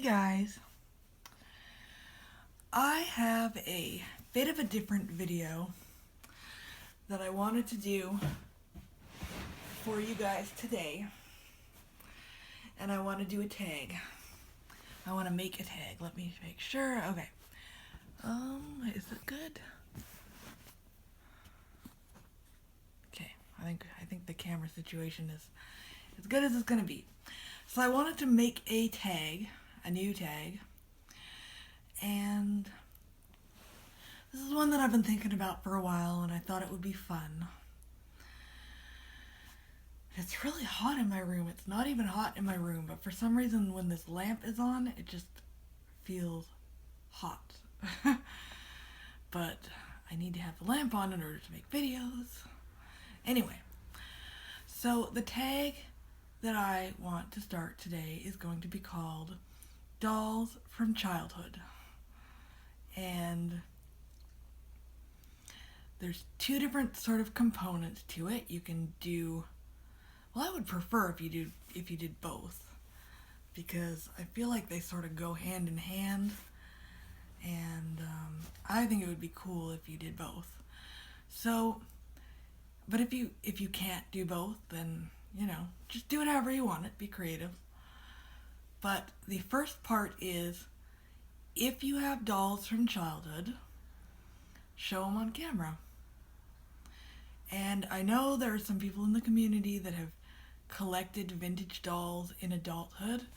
Guys, I have a bit of a different video that I wanted to do for you guys today, and I want to do a tag. I want to make a tag. Let me make sure. Okay. Is it good? Okay, I think the camera situation is as good as it's gonna be. So I wanted to make a tag, a new tag, and this is one that I've been thinking about for a while, and I thought it would be fun. It's really hot in my room. It's not even hot in my room, but for some reason when this lamp is on, it just feels hot. But I need to have the lamp on in order to make videos. Anyway, so the tag that I want to start today is going to be called Dolls from Childhood. And there's two different sort of components to it. You can do, well, I would prefer if you did both, because I feel like they sort of go hand in hand, and I think it would be cool if you did both. So, but if you can't do both, then just do it however you want it. Be creative. But the first part is, if you have dolls from childhood, show them on camera. And I know there are some people in the community that have collected vintage dolls in adulthood,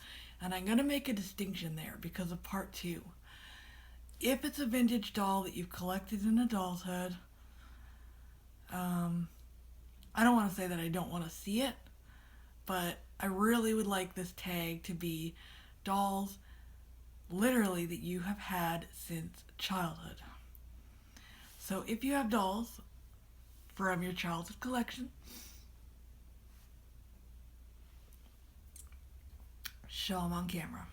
and I'm going to make a distinction there because of part 2. If it's a vintage doll that you've collected in adulthood, I don't want to say that I don't want to see it, but I really would like this tag to be dolls literally that you have had since childhood. So if you have dolls from your childhood collection, show them on camera.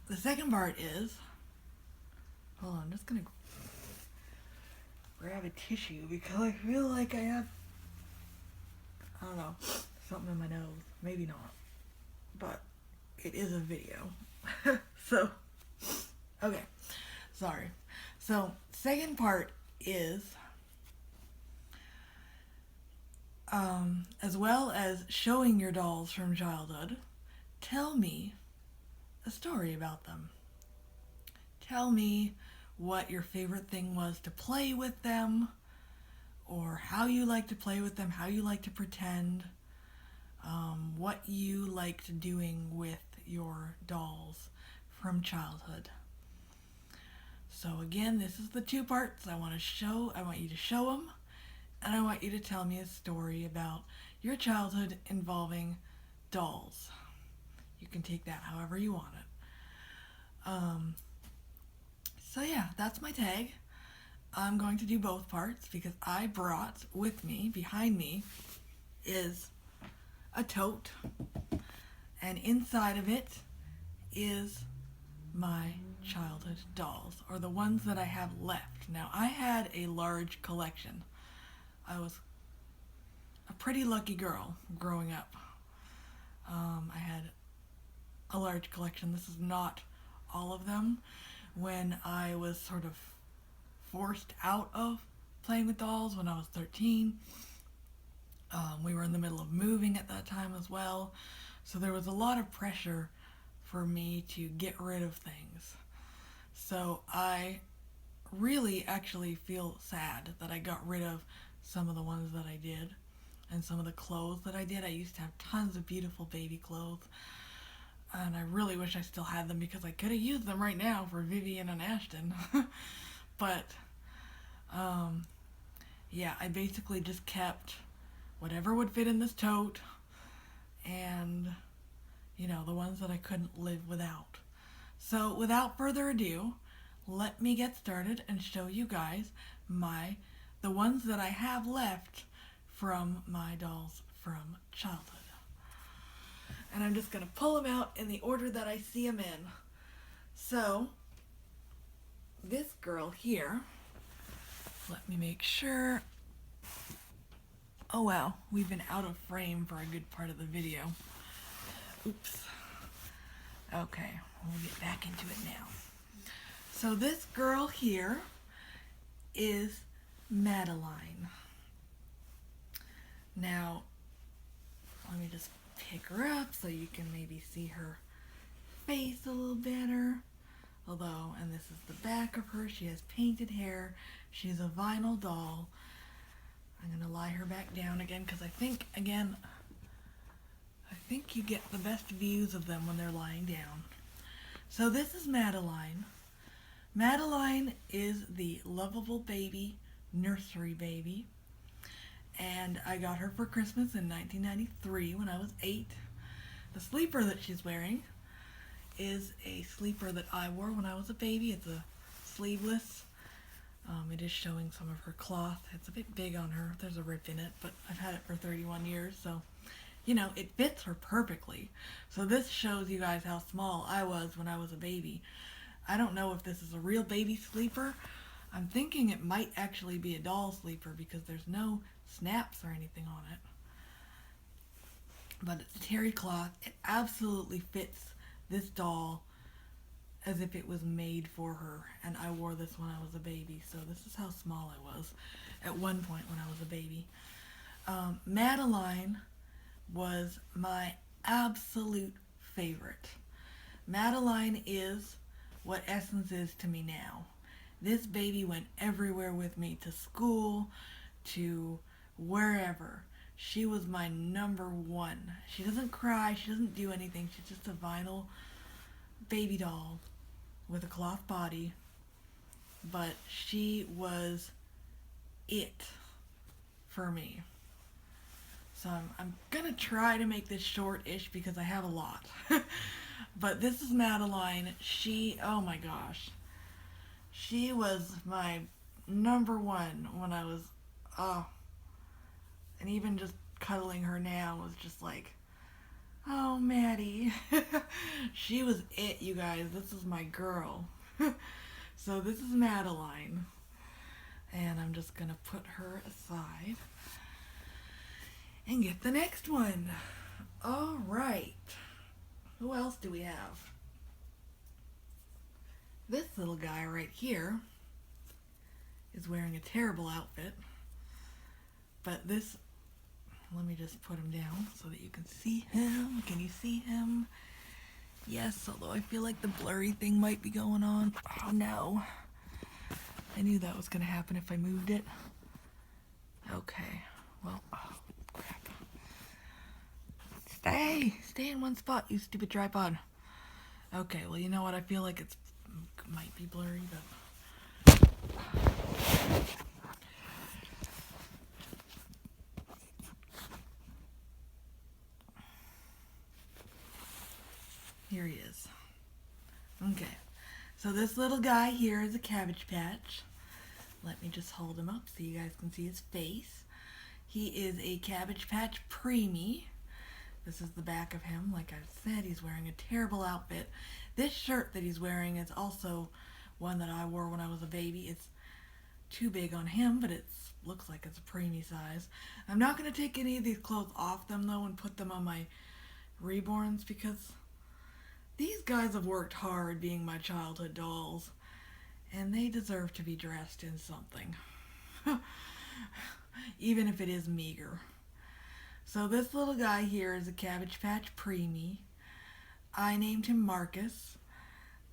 The second part is, hold on, I'm just gonna grab a tissue because I feel like I have, I don't know, something in my nose. Maybe not, but it is a video. So, okay, sorry. So, second part is, as well as showing your dolls from childhood, tell me a story about them. Tell me what your favorite thing was to play with them, or how you like to play with them, how you like to pretend, what you liked doing with your dolls from childhood. So again, this is the two parts. I want you to show them, and I want you to tell me a story about your childhood involving dolls. You can take that however you want it. So yeah, that's my tag. I'm going to do both parts because I brought with me, behind me, is a tote, and inside of it is my childhood dolls, or the ones that I have left. Now, I had a large collection. I was a pretty lucky girl growing up. I had a large collection. This is not all of them. When I was sort of forced out of playing with dolls when I was 13, we were in the middle of moving at that time as well, so there was a lot of pressure for me to get rid of things. So I really actually feel sad that I got rid of some of the ones that I did, and some of the clothes that I did. I used to have tons of beautiful baby clothes, and I really wish I still had them because I could have used them right now for Vivian and Ashton. But yeah, I basically just kept whatever would fit in this tote, and the ones that I couldn't live without. So without further ado, let me get started and show you guys the ones that I have left from my dolls from childhood. And I'm just going to pull them out in the order that I see them in. So, this girl here, let me make sure Oh wow, we've been out of frame for a good part of the video. Oops. Okay, we'll get back into it now. So this girl here is Madeline. Now, let me just pick her up so you can maybe see her face a little better. Although, and this is the back of her, she has painted hair. She's a vinyl doll. I'm going to lie her back down again because I think you get the best views of them when they're lying down. So this is Madeline. Madeline is the lovable baby, nursery baby. And I got her for Christmas in 1993 when I was 8. The sleeper that she's wearing is a sleeper that I wore when I was a baby. It's a sleeveless. It is showing some of her cloth. It's a bit big on her. There's a rip in it, but I've had it for 31 years, so, you know, it fits her perfectly. So this shows you guys how small I was when I was a baby. I don't know if this is a real baby sleeper. I'm thinking it might actually be a doll sleeper because there's no snaps or anything on it. But it's terry cloth. It absolutely fits this doll as if it was made for her, and I wore this when I was a baby, so this is how small I was at one point when I was a baby. Madeline was my absolute favorite. Madeline is what Essence is to me now. This baby went everywhere with me, to school, to wherever. She was my number one. She doesn't cry, she doesn't do anything, she's just a vinyl baby doll with a cloth body, but she was it for me. So I'm gonna try to make this short-ish because I have a lot. But this is Madeline. Oh my gosh, she was my number one when I was, and even just cuddling her now was just like, oh, Maddie. She was it, you guys. This is my girl. So this is Madeline. And I'm just going to put her aside and get the next one. All right. Who else do we have? This little guy right here is wearing a terrible outfit. But this, let me just put him down so that you can see him. Can you see him? Yes, although I feel like the blurry thing might be going on. Oh no. I knew that was going to happen if I moved it. Okay. Well, oh crap. Stay in one spot, you stupid tripod. Okay, well, you know what? I feel like it might be blurry, but here he is. Okay, so this little guy here is a Cabbage Patch. Let me just hold him up so you guys can see his face. He is a Cabbage Patch preemie. This is the back of him. Like I said, he's wearing a terrible outfit. This shirt that he's wearing is also one that I wore when I was a baby. It's too big on him, but it looks like it's a preemie size. I'm not going to take any of these clothes off them, though, and put them on my reborns because these guys have worked hard being my childhood dolls, and they deserve to be dressed in something, even if it is meager. So this little guy here is a Cabbage Patch preemie. I named him Marcus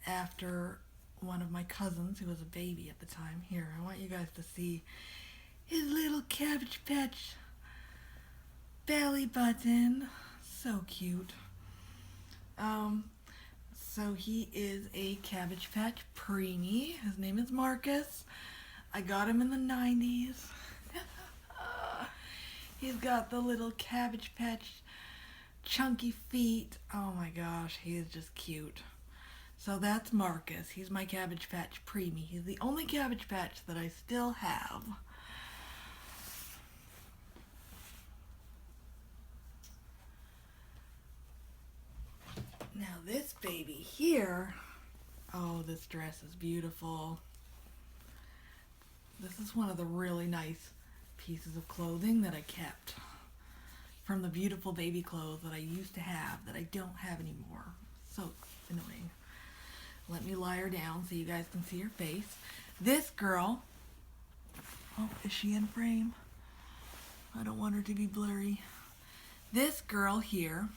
after one of my cousins who was a baby at the time. Here, I want you guys to see his little Cabbage Patch belly button. So cute. So he is a Cabbage Patch preemie. His name is Marcus. I got him in the 90s. He's got the little Cabbage Patch chunky feet. Oh my gosh, he is just cute. So that's Marcus. He's my Cabbage Patch preemie. He's the only Cabbage Patch that I still have. Now this baby here, oh, this dress is beautiful. This is one of the really nice pieces of clothing that I kept from the beautiful baby clothes that I used to have that I don't have anymore. So annoying. Let me lie her down so you guys can see her face. This girl, oh, is she in frame? I don't want her to be blurry. This girl here,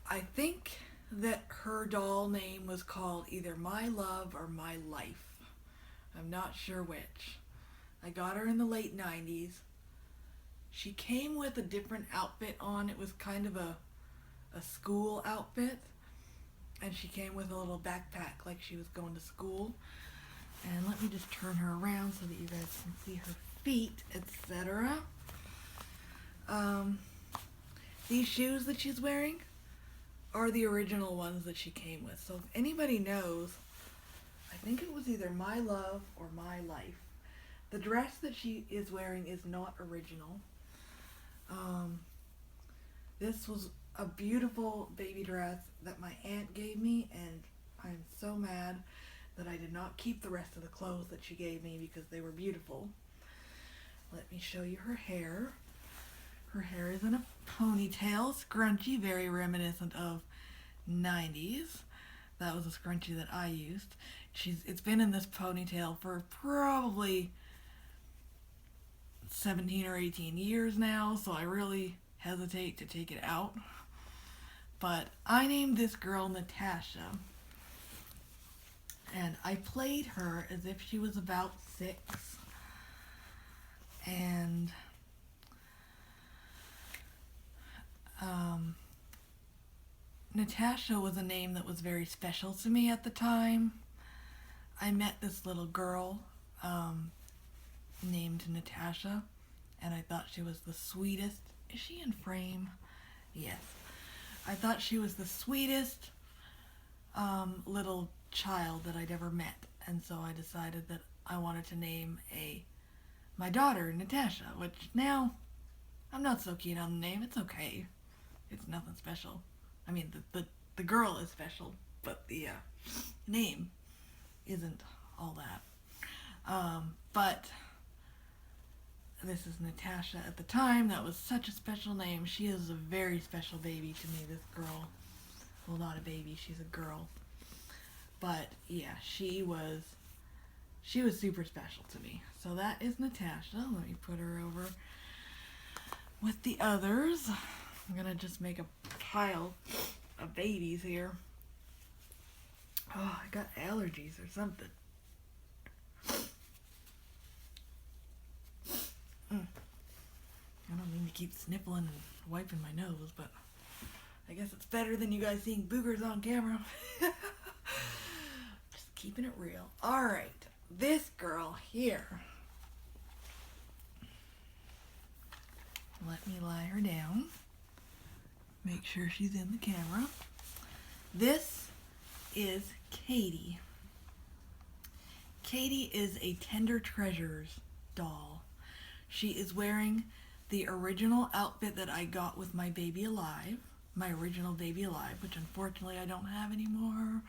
I think that her doll name was called either My Love or My Life. I'm not sure which. I got her in the late 90s. She came with a different outfit on. It was kind of a school outfit. And she came with a little backpack like she was going to school. And let me just turn her around so that you guys can see her feet, etc. These shoes that she's wearing are the original ones that she came with. So if anybody knows, I think it was either My Love or My Life. The dress that she is wearing is not original. This was a beautiful baby dress that my aunt gave me, and I'm so mad that I did not keep the rest of the clothes that she gave me because they were beautiful. Let me show you her hair. Her hair is in a ponytail, scrunchy, very reminiscent of 90s. That was a scrunchie that I used. It's been in this ponytail for probably 17 or 18 years now, so I really hesitate to take it out. But I named this girl Natasha, and I played her as if she was about 6. And Natasha was a name that was very special to me at the time. I met this little girl named Natasha, and I thought she was the sweetest. Is she in frame? Yes. I thought she was the sweetest little child that I'd ever met, and so I decided that I wanted to name my daughter Natasha, which now I'm not so keen on the name. It's okay. It's nothing special. I mean, the girl is special, but the name isn't all that. But this is Natasha at the time. That was such a special name. She is a very special baby to me, this girl. Well, not a baby, she's a girl. But yeah, she was super special to me. So that is Natasha. Let me put her over with the others. I'm gonna just make a pile of babies here. Oh, I got allergies or something. I don't mean to keep sniffling and wiping my nose, but I guess it's better than you guys seeing boogers on camera. Just keeping it real. Alright, this girl here. Let me lie her down. Make sure she's in the camera. This is Katie. Katie is a Tender Treasures doll. She is wearing the original outfit that I got with my baby alive. My original baby alive, which unfortunately I don't have anymore.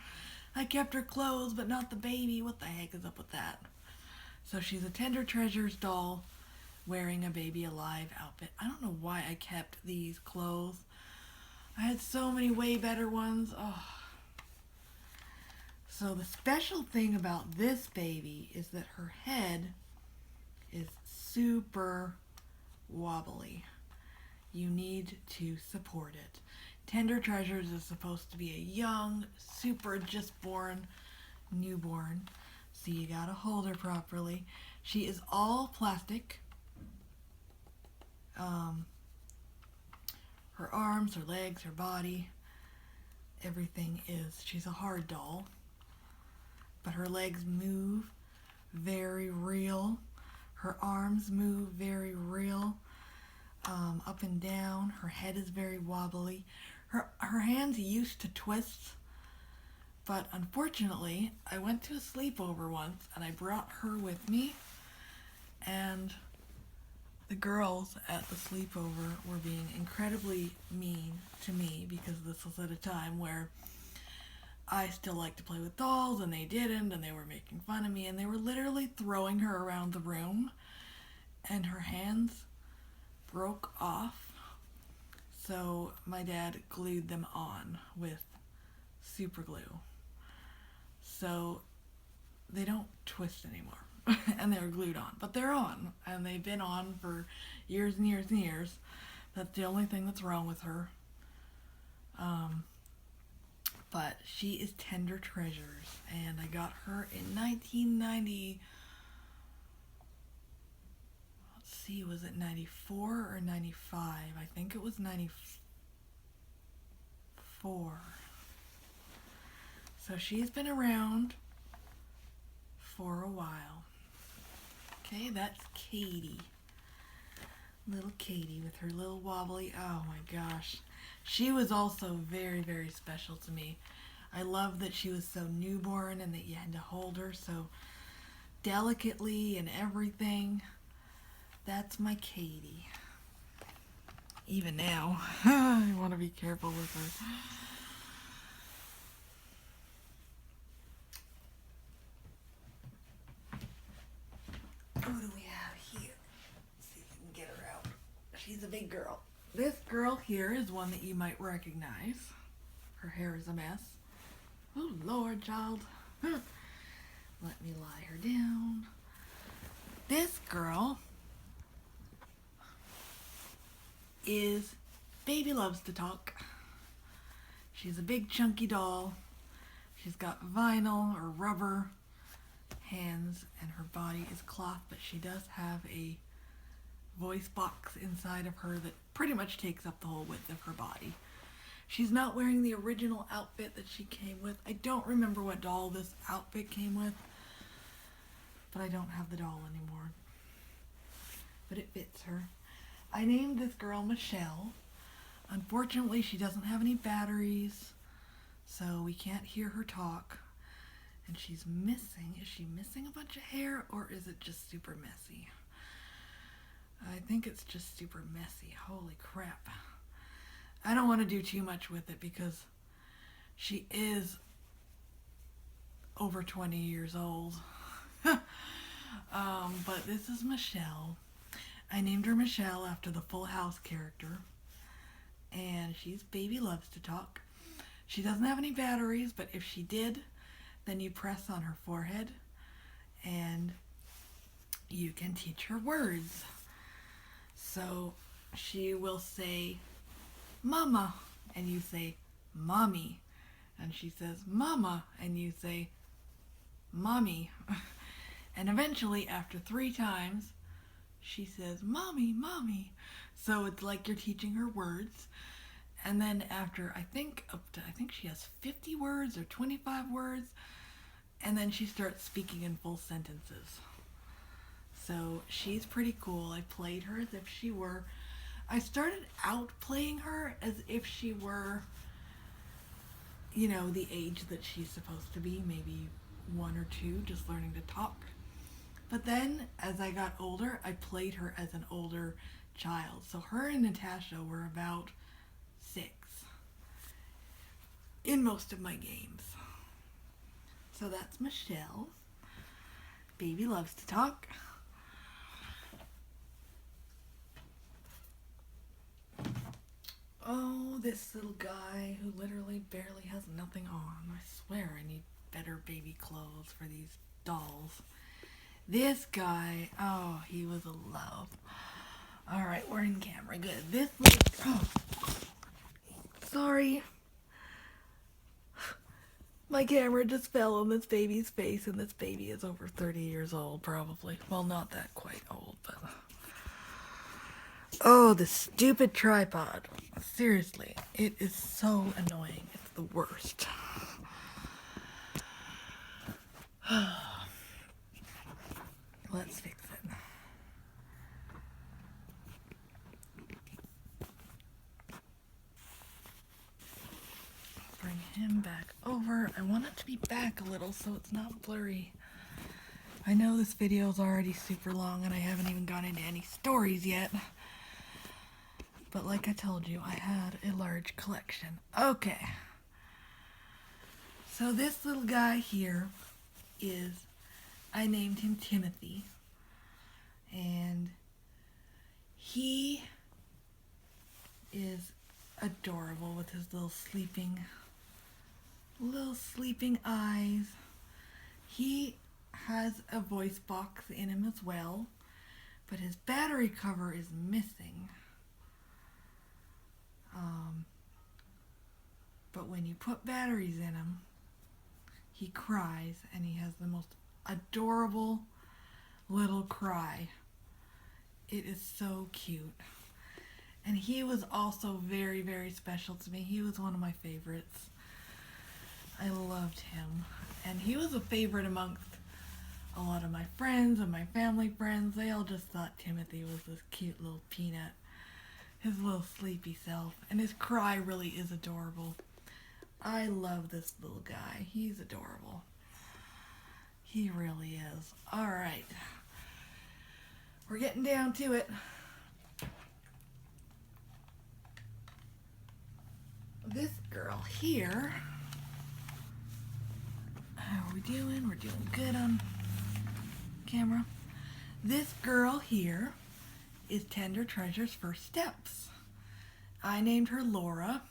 I kept her clothes, but not the baby. What the heck is up with that? So she's a Tender Treasures doll wearing a baby alive outfit. I don't know why I kept these clothes. I had so many way better ones. Oh. So the special thing about this baby is that her head is super wobbly. You need to support it. Tender Treasures is supposed to be a young, super just born newborn. So you gotta hold her properly. She is all plastic. Her arms, her legs, her body, everything is. She's a hard doll. But her legs move very real. Her arms move very real. Up and down. Her head is very wobbly. Her hands used to twist, but unfortunately, I went to a sleepover once and I brought her with me, and the girls at the sleepover were being incredibly mean to me because this was at a time where I still like to play with dolls and they didn't, and they were making fun of me, and they were literally throwing her around the room. and her hands broke off. So my dad glued them on with super glue. So they don't twist anymore. And they're glued on. But they're on. And they've been on for years and years and years. That's the only thing that's wrong with her. But she is tender treasures. And I got her in 1990. Let's see, was it 94 or 95? I think it was 94. So she's been around for a while. Okay, that's Katie. Little Katie with her little wobbly, oh my gosh. She was also very, very special to me. I love that she was so newborn and that you had to hold her so delicately and everything. That's my Katie. Even now, I want to be careful with her. Who do we have here? Let's see if we can get her out. She's a big girl. This girl here is one that you might recognize. Her hair is a mess. Oh, Lord, child. Let me lie her down. This girl is Baby Loves to Talk. She's a big chunky doll. She's got vinyl or rubber hands and her body is cloth, but she does have a voice box inside of her that pretty much takes up the whole width of her body. She's not wearing the original outfit that she came with. I don't remember what doll this outfit came with, but I don't have the doll anymore. But it fits her. I named this girl Michelle. Unfortunately, she doesn't have any batteries, so we can't hear her talk. And she's missing. Is she missing a bunch of hair, or is it just super messy? I think it's just super messy. Holy crap. I don't want to do too much with it because she is over 20 years old. But this is Michelle. I named her Michelle after the Full House character. And she's Baby Loves to Talk. She doesn't have any batteries, but if she did, then you press on her forehead and you can teach her words. So she will say, Mama, and you say, Mommy. And she says, Mama, and you say, Mommy. And eventually, after 3 times, she says, Mommy, Mommy. So it's like you're teaching her words. And then after, I think she has 50 words or 25 words, and then she starts speaking in full sentences. So she's pretty cool. I played her as if she were, I started out playing her as if she were, you know, the age that she's supposed to be, maybe 1 or 2, just learning to talk. But then, as I got older, I played her as an older child. So her and Natasha were about 6 in most of my games. So that's Michelle. Baby Loves to Talk. Oh, this little guy who literally barely has nothing on. I swear I need better baby clothes for these dolls. This guy, oh, he was a love. Alright, we're in camera. Good. This little, oh, sorry. My camera just fell on this baby's face, and this baby is over 30 years old, probably. Well, not that quite old, but... Oh, the stupid tripod. Seriously, it is so annoying. It's the worst. Let's fix it. Bring him back over. I want it to be back a little so it's not blurry. I know this video is already super long and I haven't even gone into any stories yet. But like I told you, I had a large collection. Okay. So this little guy here is, I named him Timothy. And He is adorable with his little sleeping eyes. He has a voice box in him as well, but his battery cover is missing. But when you put batteries in him, he cries, and he has the most adorable little cry. It is so cute. And he was also very, very special to me. He was one of my favorites. I loved him. And he was a favorite amongst a lot of my friends and my family friends. They all just thought Timothy was this cute little peanut. His little sleepy self. And his cry really is adorable. I love this little guy. He's adorable. He really is. Alright. We're getting down to it. This girl here. How are we doing? We're doing good on camera. This girl here is Tender Treasure's first steps. I named her Laura.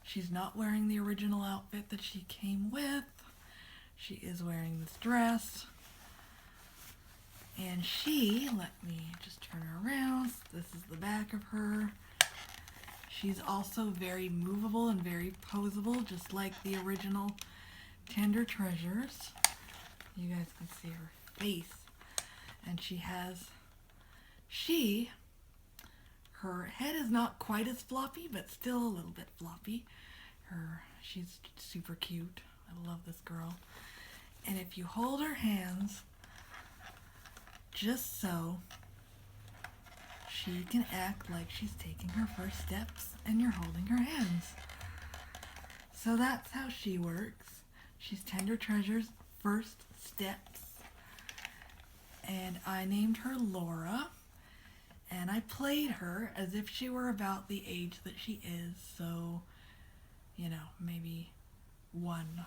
She's not wearing the original outfit that she came with. She is wearing this dress. And she, let me just turn her around. This is the back of her. She's also very movable and very posable, just like the original Tender Treasures. You guys can see her face. And her head is not quite as floppy, but still a little bit floppy. She's super cute. I love this girl. And if you hold her hands, just so, she can act like she's taking her first steps and you're holding her hands. So that's how she works. She's Tender Treasure's first steps. And I named her Laura. And I played her as if she were about the age that she is. So, maybe 1.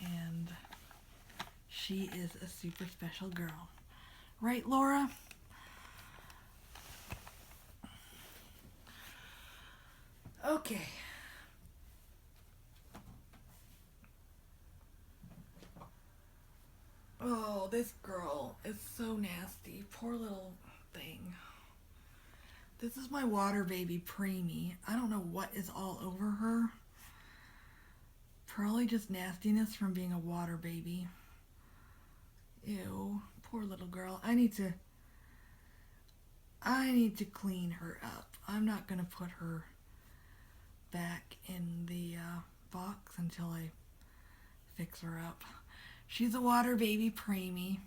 And she is a super special girl. Right, Laura? Okay. Oh, this girl is so nasty. Poor little thing. This is my water baby, Preemie. I don't know what is all over her. Probably just nastiness from being a water baby. Ew, poor little girl. I need to clean her up. I'm not gonna put her back in the box until I fix her up. She's a water baby, Preemie.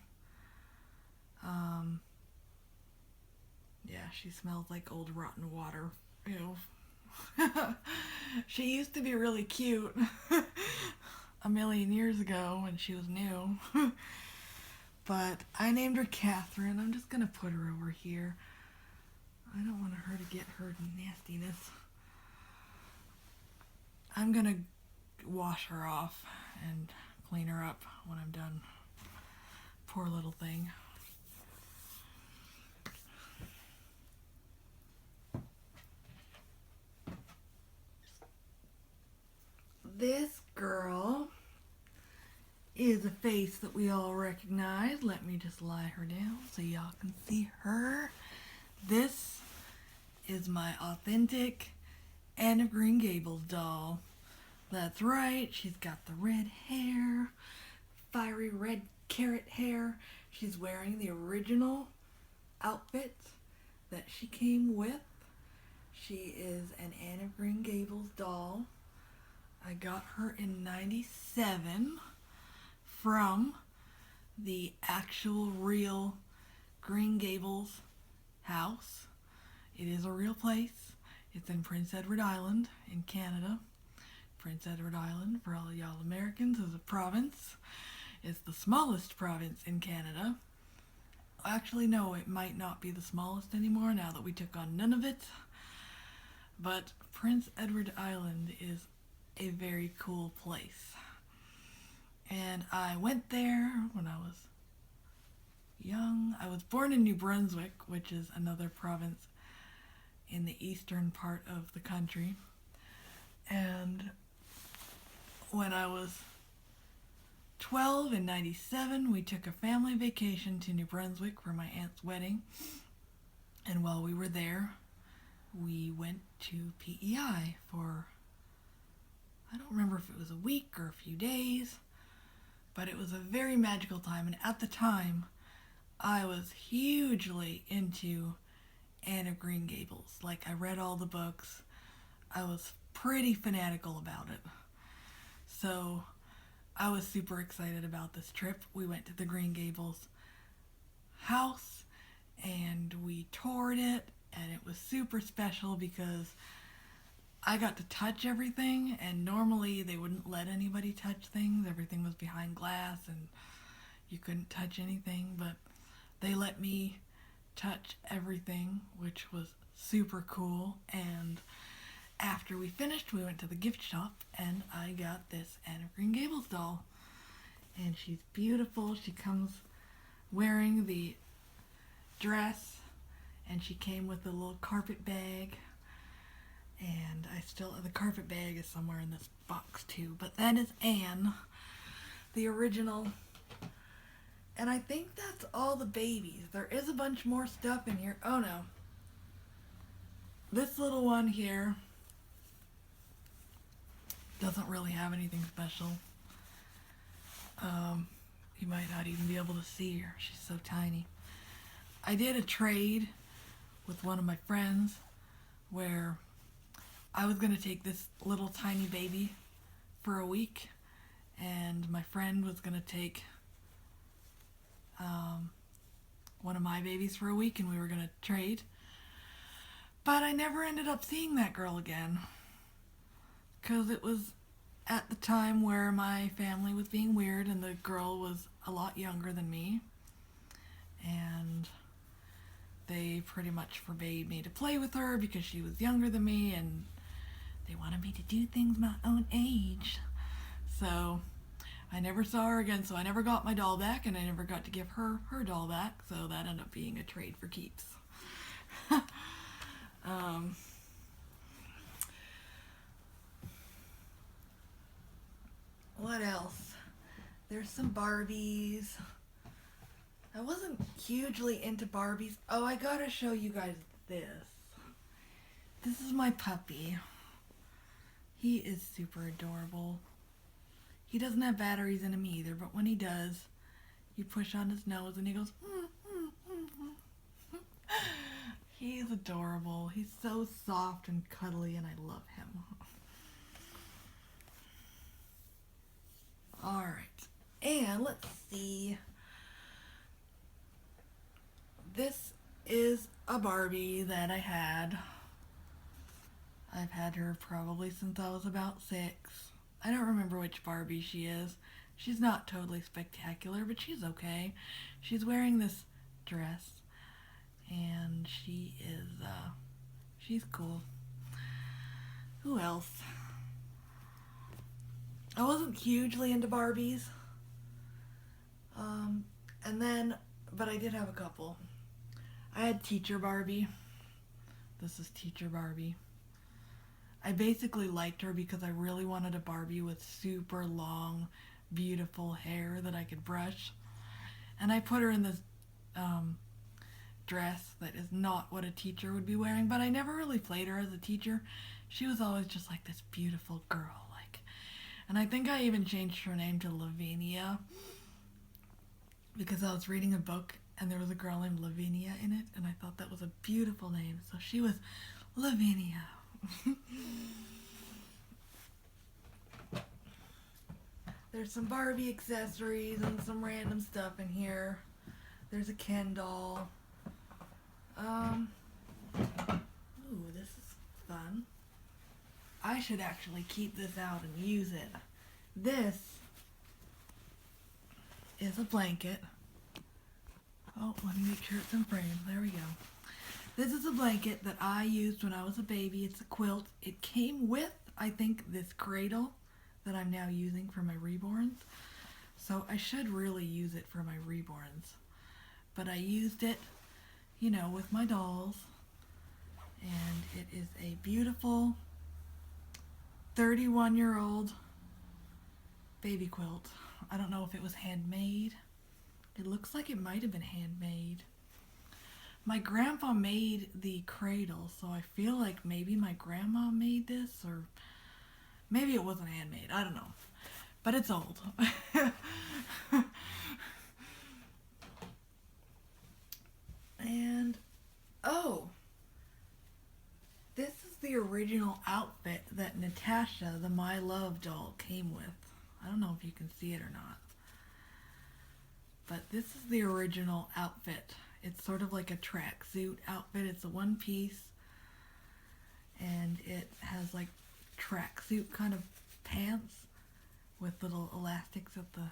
Yeah, she smells like old rotten water. Ew. She used to be really cute a million years ago when she was new. But I named her Catherine. I'm just gonna put her over here. I don't want her to get her nastiness. I'm gonna wash her off and clean her up when I'm done. Poor little thing. This girl is a face that we all recognize. Let me just lie her down so y'all can see her. This is my authentic Anne of Green Gables doll. That's right, she's got the red hair, fiery red carrot hair. She's wearing the original outfit that she came with. She is an Anne of Green Gables doll. I got her in '97 from the actual real Green Gables house. It is a real place. It's in Prince Edward Island in Canada. Prince Edward Island, for all of y'all Americans, is a province. It's the smallest province in Canada. Actually, no, it might not be the smallest anymore now that we took on Nunavut. But Prince Edward Island is a very cool place. And I went there when I was young. I was born in New Brunswick, which is another province in the eastern part of the country. And when I was 12 in 97, we took a family vacation to New Brunswick for my aunt's wedding. And while we were there, we went to PEI for, I don't remember if it was a week or a few days, but it was a very magical time. And at the time, I was hugely into Anne of Green Gables. Like, I read all the books. I was pretty fanatical about it. So I was super excited about this trip. We went to the Green Gables house and we toured it, and it was super special because I got to touch everything, and normally they wouldn't let anybody touch things. Everything was behind glass and you couldn't touch anything, but they let me touch everything, which was super cool. And after we finished, we went to the gift shop and I got this Anne of Green Gables doll. And she's beautiful. She comes wearing the dress, and she came with a little carpet bag. And the carpet bag is somewhere in this box too. But that is Anne, the original. And I think that's all the babies. There is a bunch more stuff in here. Oh no. This little one here doesn't really have anything special. You might not even be able to see her. She's so tiny. I did a trade with one of my friends where I was going to take this little tiny baby for a week, and my friend was going to take one of my babies for a week, and we were going to trade. But I never ended up seeing that girl again, because it was at the time where my family was being weird and the girl was a lot younger than me, and they pretty much forbade me to play with her because she was younger than me, and they wanted me to do things my own age. So I never saw her again, so I never got my doll back, and I never got to give her her doll back, so that ended up being a trade for keeps. What else? There's some Barbies. I wasn't hugely into Barbies. Oh, I gotta show you guys this. This is my puppy. He is super adorable. He doesn't have batteries in him either, but when he does, you push on his nose and he goes, He's adorable. He's so soft and cuddly, and I love him. Alright, and let's see. This is a Barbie that I had. I've had her probably since I was about 6. I don't remember which Barbie she is. She's not totally spectacular, but she's okay. She's wearing this dress, and she's cool. Who else? I wasn't hugely into Barbies. But I did have a couple. I had Teacher Barbie. This is Teacher Barbie. I basically liked her because I really wanted a Barbie with super long, beautiful hair that I could brush. And I put her in this dress that is not what a teacher would be wearing, but I never really played her as a teacher. She was always just like this beautiful girl. And I think I even changed her name to Lavinia because I was reading a book and there was a girl named Lavinia in it, and I thought that was a beautiful name. So she was Lavinia. There's some Barbie accessories and some random stuff in here. There's a Ken doll. Ooh, this is fun. I should actually keep this out and use it. This is a blanket. Oh, let me make sure it's in frame. There we go. This is a blanket that I used when I was a baby. It's a quilt. It came with, I think, this cradle that I'm now using for my reborns. So I should really use it for my reborns. but I used it, you know, with my dolls. And it is a beautiful 31-year-old baby quilt. I don't know if it was handmade. It looks like it might have been handmade. My grandpa made the cradle, so I feel like maybe my grandma made this, or maybe it wasn't handmade. I don't know. But it's old. And, oh, this is the original outfit that Natasha, the My Love doll, came with. I don't know if you can see it or not. But this is the original outfit. It's sort of like a tracksuit outfit. It's a one piece. And it has like tracksuit kind of pants with little elastics at the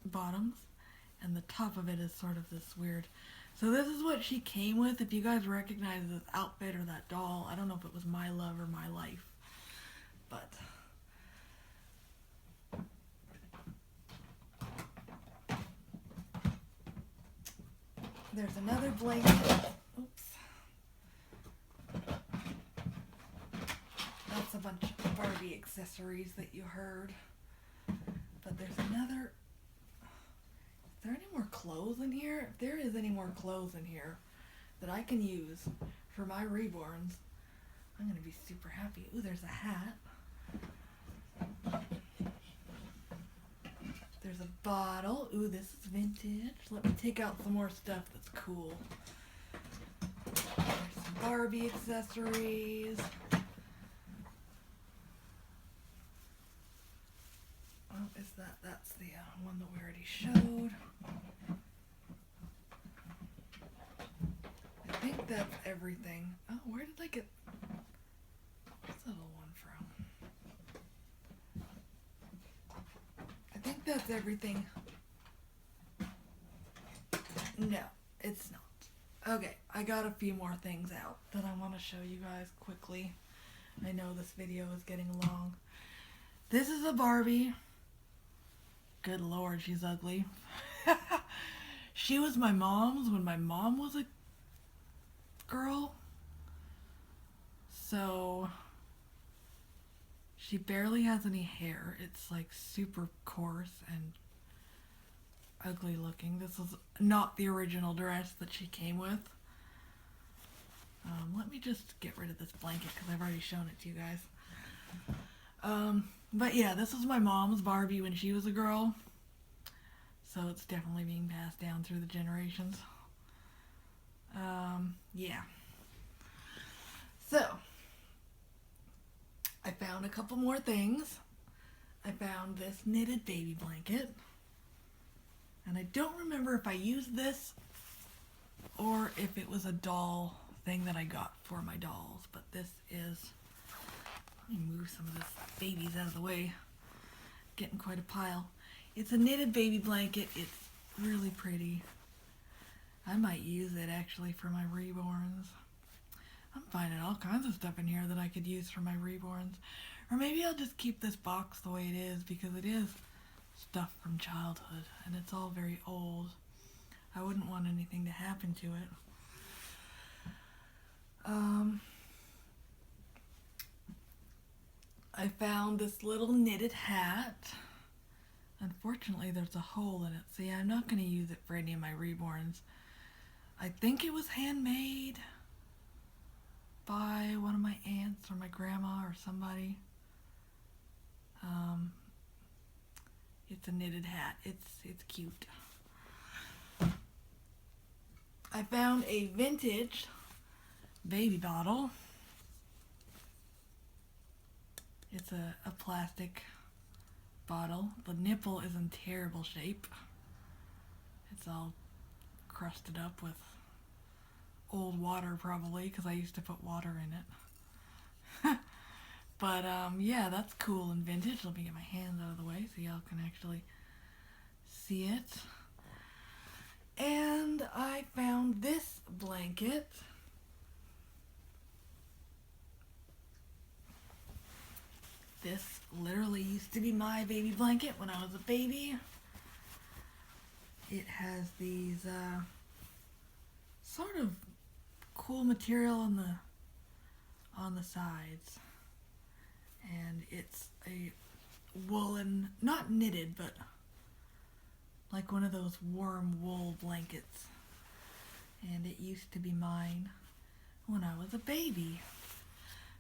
bottoms. And the top of it is sort of this weird. So this is what she came with. If you guys recognize this outfit or that doll, I don't know if it was My Love or My Life. But there's another blanket. Oops. That's a bunch of Barbie accessories that you heard. But there's another. Is there any more clothes in here? If there is any more clothes in here that I can use for my reborns, I'm going to be super happy. Ooh, there's a hat. There's a bottle. Ooh, this is vintage. Let me take out some more stuff that's cool. There's some Barbie accessories. Oh, is that's the one that we already showed. I think that's everything. Oh, where did I get this little one from? I think that's everything. No, it's not. Okay, I got a few more things out that I want to show you guys quickly. I know this video is getting long. This is a Barbie. Good Lord, she's ugly. She was my mom's when my mom was a girl. So she barely has any hair. It's like super coarse and ugly looking. This is not the original dress that she came with. Let me just get rid of this blanket because I've already shown it to you guys. But yeah, this was my mom's Barbie when she was a girl. So it's definitely being passed down through the generations. Yeah. So, I found a couple more things. I found this knitted baby blanket. And I don't remember if I used this or if it was a doll thing that I got for my dolls. But this is... Let me move some of this babies out of the way. Getting quite a pile. It's a knitted baby blanket. It's really pretty. I might use it actually for my reborns. I'm finding all kinds of stuff in here that I could use for my reborns. Or maybe I'll just keep this box the way it is because it is stuff from childhood and it's all very old. I wouldn't want anything to happen to it. I found this little knitted hat. Unfortunately, there's a hole in it. See, I'm not going to use it for any of my reborns. I think it was handmade by one of my aunts or my grandma or somebody. It's a knitted hat. It's cute. I found a vintage baby bottle. It's a plastic bottle. The nipple is in terrible shape. It's all crusted up with old water probably because I used to put water in it. But yeah, that's cool and vintage. Let me get my hands out of the way so y'all can actually see it. And I found this blanket. This literally used to be my baby blanket when I was a baby. it has these sort of cool material on the sides, and it's a woolen, not knitted, but like one of those warm wool blankets, and it used to be mine when I was a baby.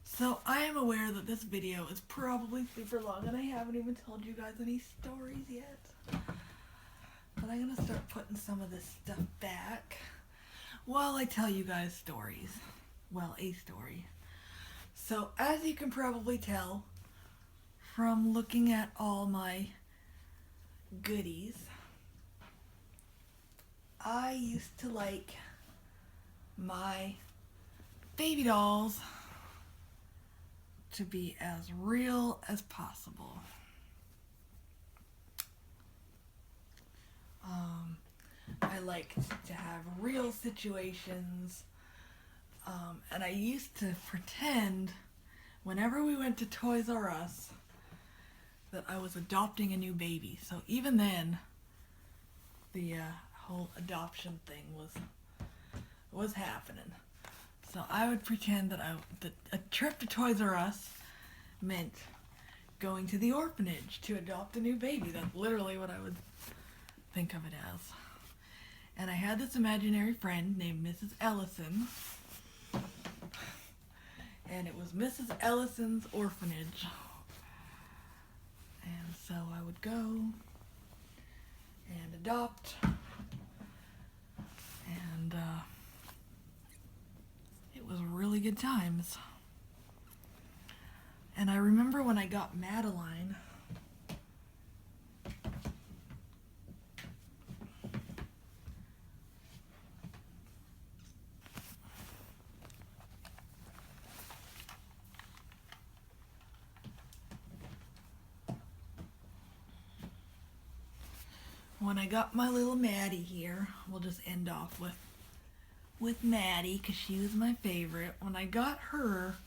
So I am aware that this video is probably super long and I haven't even told you guys any stories yet. But I'm gonna start putting some of this stuff back while I tell you guys stories. Well, a story. So as you can probably tell from looking at all my goodies, I used to like my baby dolls to be as real as possible. I liked to have real situations, and I used to pretend whenever we went to Toys R Us that I was adopting a new baby. So even then, the whole adoption thing was happening. So I would pretend that a trip to Toys R Us meant going to the orphanage to adopt a new baby. That's literally what I would think of it as. And I had this imaginary friend named Mrs. Ellison. And it was Mrs. Ellison's orphanage. And so I would go and adopt. And it was really good times. And I remember when I got Madeline, when I got my little Maddie here, we'll just end off with Maddie because she was my favorite. When I got her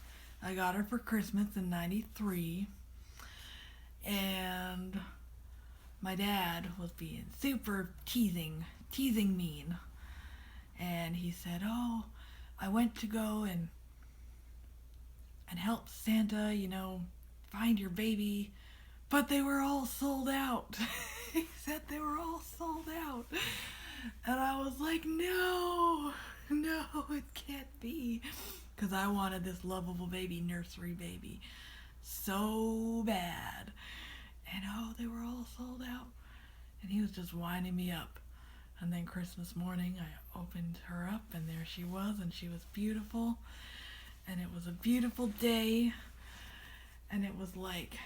for Christmas in '93, and my dad was being super teasing mean, and he said, "Oh, I went to go and help Santa, find your baby, but they were all sold out." He said they were all sold out. And I was like, no, it can't be. Because I wanted this lovable baby, nursery baby, so bad. And they were all sold out. And he was just winding me up. And then Christmas morning, I opened her up, and there she was, and she was beautiful. And it was a beautiful day. And it was like,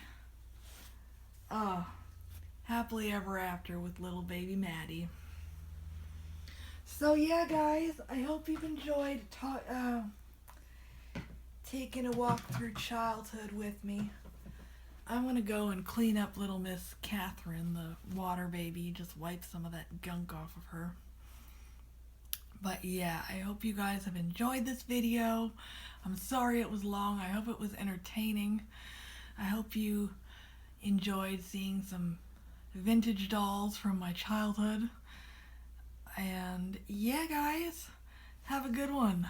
happily ever after with little baby Maddie. So yeah, guys, I hope you've enjoyed taking a walk through childhood with me. I'm gonna go and clean up little Miss Catherine, the water baby, just wipe some of that gunk off of her. But yeah, I hope you guys have enjoyed this video. I'm sorry it was long. I hope it was entertaining. I hope you enjoyed seeing some vintage dolls from my childhood. And yeah, guys, have a good one.